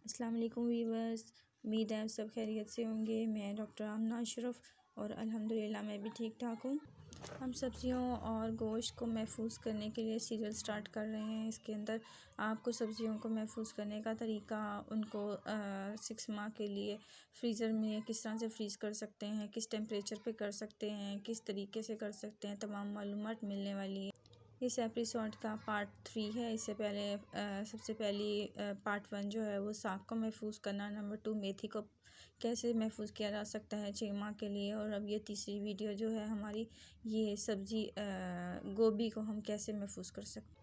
अस्सलाम वालेकुम वीवर्स। उम्मीद है आप सब खैरियत से होंगे। मैं डॉक्टर आमना अशरफ और अल्हम्दुलिल्लाह मैं भी ठीक ठाक हूँ। हम सब्ज़ियों और गोश्त को महफूज करने के लिए सीरियल स्टार्ट कर रहे हैं। इसके अंदर आपको सब्ज़ियों को महफूज करने का तरीका, उनको 6 माह के लिए फ्रीज़र में किस तरह से फ्रीज़ कर सकते हैं, किस टेम्परेचर पे कर सकते हैं, किस तरीके से कर सकते हैं, तमाम मालूमात मिलने वाली है। इस एपिसोड का पार्ट 3 है। इससे पहले सबसे पहली पार्ट 1 जो है वो साग को महफूज करना, नंबर 2 मेथी को कैसे महफूज किया जा सकता है 6 माह के लिए, और अब ये तीसरी वीडियो जो है हमारी, ये सब्ज़ी गोभी को हम कैसे महफूज कर सकते हैं।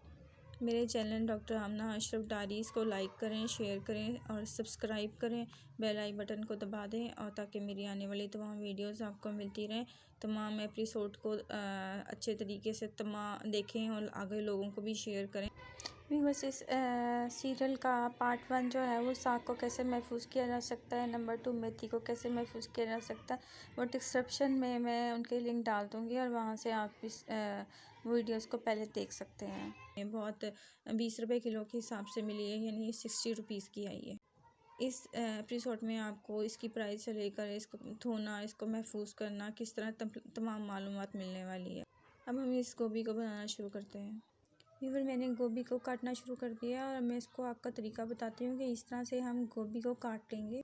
मेरे चैनल डॉक्टर आमना अशरफ डायरीज़ को लाइक करें, शेयर करें और सब्सक्राइब करें। बेल आई बटन को दबा दें और ताकि मेरी आने वाली तमाम वीडियोस आपको मिलती रहें। तमाम एपिसोड को अच्छे तरीके से देखें और आगे लोगों को भी शेयर करें। बस इस सीरियल का पार्ट 1 जो है वो साग को कैसे महफूज किया जा सकता है, नंबर 2 मेथी को कैसे महफूज किया जा सकता है, वो डिस्क्रिप्शन में मैं उनके लिंक डाल दूँगी और वहाँ से आप इस वीडियोस को पहले देख सकते हैं। ये बहुत 20 रुपये किलो के हिसाब से मिली है, यानी 60 रुपीज़ की आई है। इस एपिसोड में आपको इसकी प्राइस से लेकर इसको धोना, इसको महफूज करना, किस तरह तमाम मालूमात मिलने वाली है। अब हम इस गोभी को बनाना शुरू करते हैं। फिर मैंने गोभी को काटना शुरू कर दिया और मैं इसको आपका तरीका बताती हूँ कि इस तरह से हम गोभी को काट लेंगे।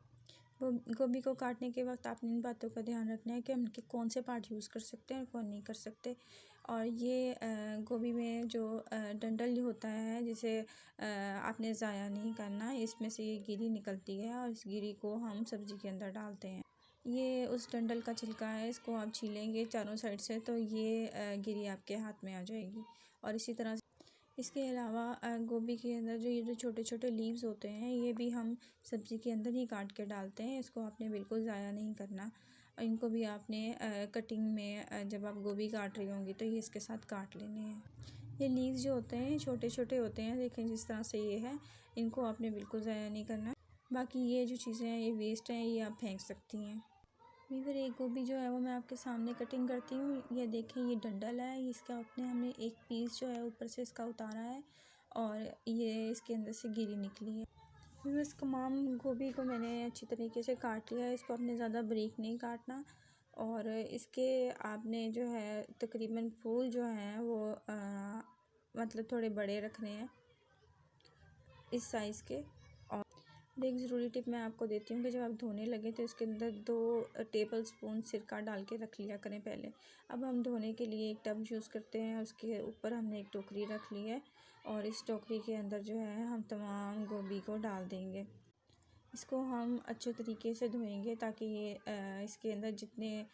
गोभी को काटने के वक्त आपने इन बातों का ध्यान रखना है कि हम इनके कौन से पार्ट यूज़ कर सकते हैं और कौन नहीं कर सकते। और ये गोभी में जो डंठल होता है, जिसे आपने ज़ाया नहीं करना, इसमें से ये गिरी निकलती है और इस गिरी को हम सब्ज़ी के अंदर डालते हैं। ये उस डंठल का छिलका है, इसको आप छीलेंगे चारों साइड से तो ये गिरी आपके हाथ में आ जाएगी। और इसी तरह इसके अलावा गोभी के अंदर जो ये जो छोटे छोटे लीव्स होते हैं, ये भी हम सब्ज़ी के अंदर ही काट के डालते हैं। इसको आपने बिल्कुल ज़ाया नहीं करना। इनको भी आपने कटिंग में जब आप गोभी काट रही होंगी तो ये इसके साथ काट लेने हैं। ये लीव्स जो होते हैं छोटे छोटे होते हैं, देखें जिस तरह से ये है, इनको आपने बिल्कुल ज़ाया नहीं करना। बाकी ये जो चीज़ें हैं ये वेस्ट हैं, ये आप फेंक सकती हैं। फिर एक गोभी जो है वो मैं आपके सामने कटिंग करती हूँ। ये देखें, ये डंडल है, इसका हमने एक पीस जो है ऊपर से इसका उतारा है और ये इसके अंदर से गिरी निकली है। फिर इस तमाम गोभी को मैंने अच्छी तरीके से काट लिया है। इसको आपने ज़्यादा बारीक नहीं काटना और इसके आपने जो है तकरीबन फूल जो हैं वो मतलब थोड़े बड़े रखने हैं, इस साइज़ के। और एक ज़रूरी टिप मैं आपको देती हूँ कि जब आप धोने लगे तो इसके अंदर 2 टेबल स्पून सिरका डाल के रख लिया करें पहले। अब हम धोने के लिए एक टब यूज़ करते हैं, उसके ऊपर हमने एक टोकरी रख ली है और इस टोकरी के अंदर जो है हम तमाम गोभी को डाल देंगे। इसको हम अच्छे तरीके से धोएंगे ताकि ये इसके अंदर जितने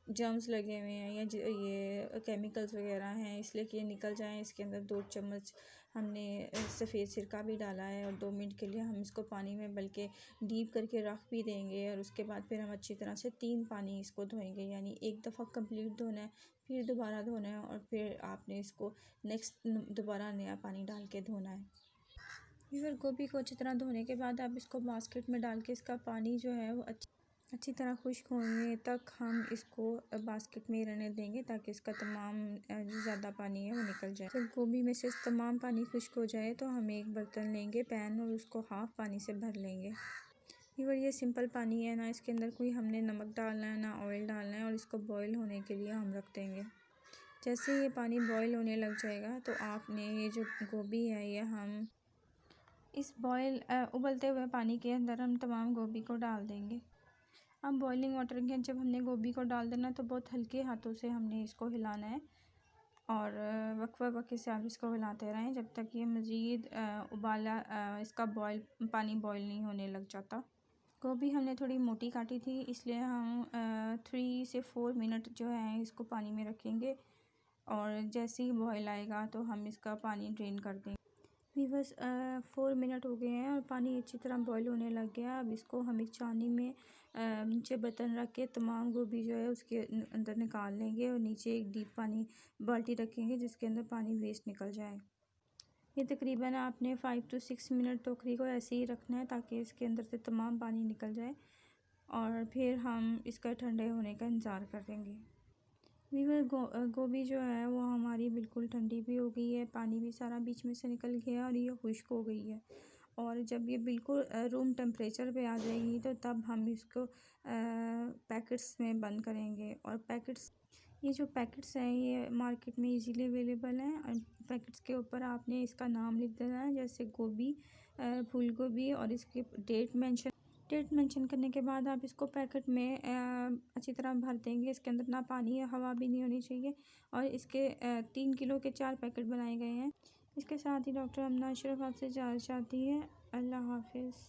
जर्म्स लगे हुए हैं या ये केमिकल्स वगैरह हैं, इसलिए कि ये निकल जाएं। इसके अंदर 2 चम्मच हमने सफ़ेद सिरका भी डाला है और 2 मिनट के लिए हम इसको पानी में बल्कि डीप करके रख भी देंगे और उसके बाद फिर हम अच्छी तरह से 3 पानी इसको धोएंगे, यानी एक दफ़ा कंप्लीट धोना है, फिर दोबारा धोना है और फिर आपने इसको नेक्स्ट दोबारा नया पानी डाल के धोना है। फिर गोभी को अच्छी तरह धोने के बाद आप इसको बास्केट में डाल के इसका पानी जो है वो अच्छी तरह खुश्क होने तक हम इसको बास्केट में ही रहने देंगे ताकि इसका तमाम जो ज़्यादा पानी है वो निकल जाए। जब गोभी में से तमाम पानी खुश्क हो जाए तो हम एक बर्तन लेंगे, पैन, और उसको हाफ़ पानी से भर लेंगे। ये सिंपल पानी है, ना इसके अंदर कोई हमने नमक डालना है ना ऑयल डालना है, और इसको बॉईल होने के लिए हम रख देंगे। जैसे ये पानी बॉईल होने लग जाएगा तो आपने ये जो गोभी है ये हम इस उबलते हुए पानी के अंदर हम तमाम गोभी को डाल देंगे। अब बॉइलिंग वाटर के जब हमने गोभी को डाल देना तो बहुत हल्के हाथों से हमने इसको हिलाना है और वक्फे से आप इसको हिलाते रहें जब तक ये मज़ीद उबाला इसका पानी बॉईल नहीं होने लग जाता। गोभी हमने थोड़ी मोटी काटी थी, इसलिए हम 3 से 4 मिनट जो है इसको पानी में रखेंगे और जैसे ही बॉईल आएगा तो हम इसका पानी ड्रेन कर देंगे। बस 4 मिनट हो गए हैं और पानी अच्छी तरह बॉईल होने लग गया। अब इसको हम एक छानी में नीचे बर्तन रख के तमाम गोभी जो है उसके अंदर निकाल लेंगे और नीचे एक डीप पानी बाल्टी रखेंगे जिसके अंदर पानी वेस्ट निकल जाए। ये तकरीबन आपने 5 to 6 मिनट टोकरी को ऐसे ही रखना है ताकि इसके अंदर से तमाम पानी निकल जाए और फिर हम इसका ठंडे होने का इंतज़ार करेंगे। गोभी जो है वो हमारी बिल्कुल ठंडी भी हो गई है, पानी भी सारा बीच में से निकल गया और ये खुश्क हो गई है। और जब ये बिल्कुल रूम टेम्परेचर पे आ जाएगी तो तब हम इसको पैकेट्स में बंद करेंगे। और पैकेट्स, ये जो पैकेट्स हैं ये मार्केट में इजीली अवेलेबल हैं। और पैकेट्स के ऊपर आपने इसका नाम लिख देना है, जैसे गोभी, फूल गोभी, और इसकी डेट मेंशन करने के बाद आप इसको पैकेट में अच्छी तरह भर देंगे। इसके अंदर ना पानी या हवा भी नहीं होनी चाहिए। और इसके 3 किलो के 4 पैकेट बनाए गए हैं। इसके साथ ही डॉक्टर आमना अशरफ आपसे इजाज़त चाहती है। अल्लाह हाफिज़।